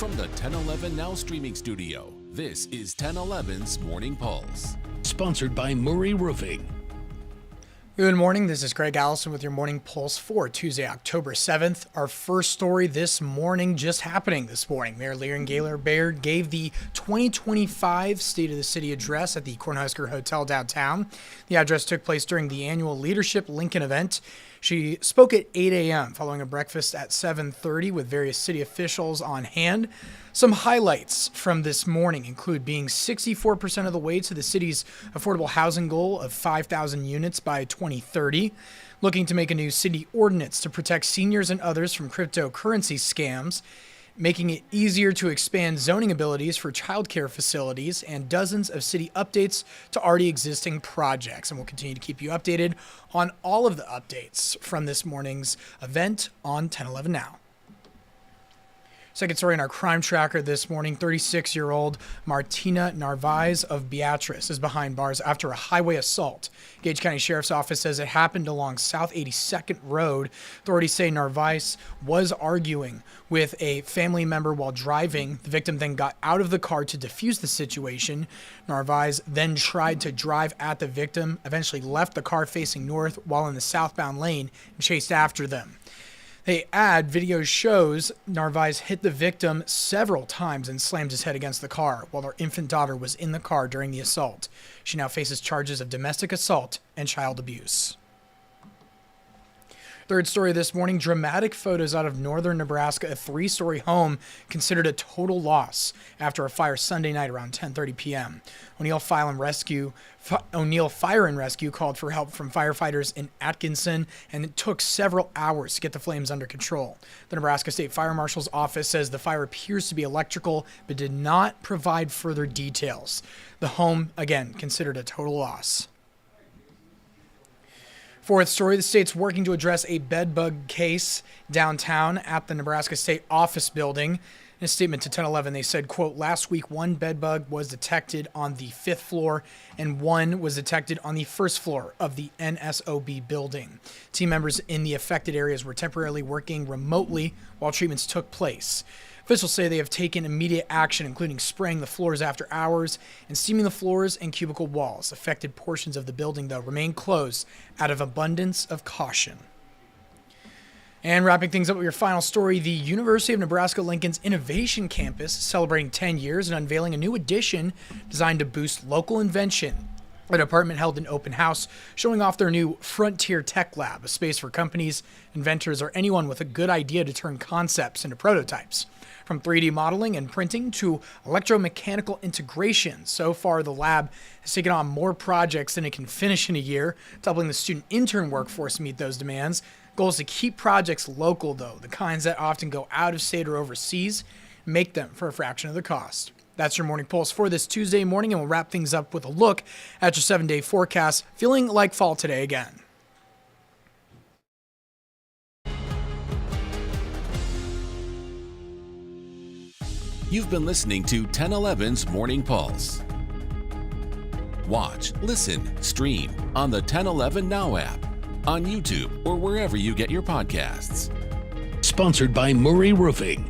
From the 1011 Now streaming studio, this is 1011's Morning Pulse. Sponsored by Murray Roofing. Good morning, this is Greg Allison with your Morning Pulse for Tuesday, October 7th. Our first story this morning, just happening this morning. Mayor Leon Gaylor Baird gave the 2025 State of the City address at the Cornhusker Hotel downtown. The address took place during the annual Leadership Lincoln event. She spoke at 8 a.m. following a breakfast at 7:30 with various city officials on hand. Some highlights from this morning include being 64% of the way to the city's affordable housing goal of 5,000 units by 2030, looking to make a new city ordinance to protect seniors and others from cryptocurrency scams, making it easier to expand zoning abilities for childcare facilities, and dozens of city updates to already existing projects. And we'll continue to keep you updated on all of the updates from this morning's event on 1011 Now. Second story in our crime tracker this morning, 36-year-old Martina Narvaez of Beatrice is behind bars after a highway assault. Gage County Sheriff's Office says it happened along South 82nd Road. Authorities say Narvaez was arguing with a family member while driving. The victim then got out of the car to defuse the situation. Narvaez then tried to drive at the victim, eventually left the car facing north while in the southbound lane and chased after them. They add video shows Narvaez hit the victim several times and slammed his head against the car while their infant daughter was in the car during the assault. She now faces charges of domestic assault and child abuse. Third story this morning, dramatic photos out of northern Nebraska. A 3-story home considered a total loss after a fire Sunday night around 10:30 p.m. O'Neill Fire and Rescue called for help from firefighters in Atkinson, and it took several hours to get the flames under control. The Nebraska State Fire Marshal's office says the fire appears to be electrical, but did not provide further details. The home, again, considered a total loss. Fourth story, the state's working to address a bed bug case downtown at the Nebraska State Office Building. In a statement to 1011, they said, quote, last week one bed bug was detected on the 5th floor and one was detected on the 1st floor of the NSOB building. Team members in the affected areas were temporarily working remotely while treatments took place. Officials say they have taken immediate action, including spraying the floors after hours and steaming the floors and cubicle walls. Affected portions of the building, though, remain closed out of abundance of caution. And wrapping things up with your final story, the University of Nebraska-Lincoln's Innovation Campus is celebrating 10 years and unveiling a new addition designed to boost local invention. The department held an open house showing off their new Frontier Tech Lab, a space for companies, inventors, or anyone with a good idea to turn concepts into prototypes. From 3D modeling and printing to electromechanical integration, so far the lab has taken on more projects than it can finish in a year, doubling the student intern workforce to meet those demands. Goal is to keep projects local, though, the kinds that often go out of state or overseas, make them for a fraction of the cost. That's your Morning Pulse for this Tuesday morning, and we'll wrap things up with a look at your 7-day forecast. Feeling like fall today again. You've been listening to 1011's Morning Pulse. Watch, listen, stream on the 1011 Now app, on YouTube, or wherever you get your podcasts. Sponsored by Murray Roofing.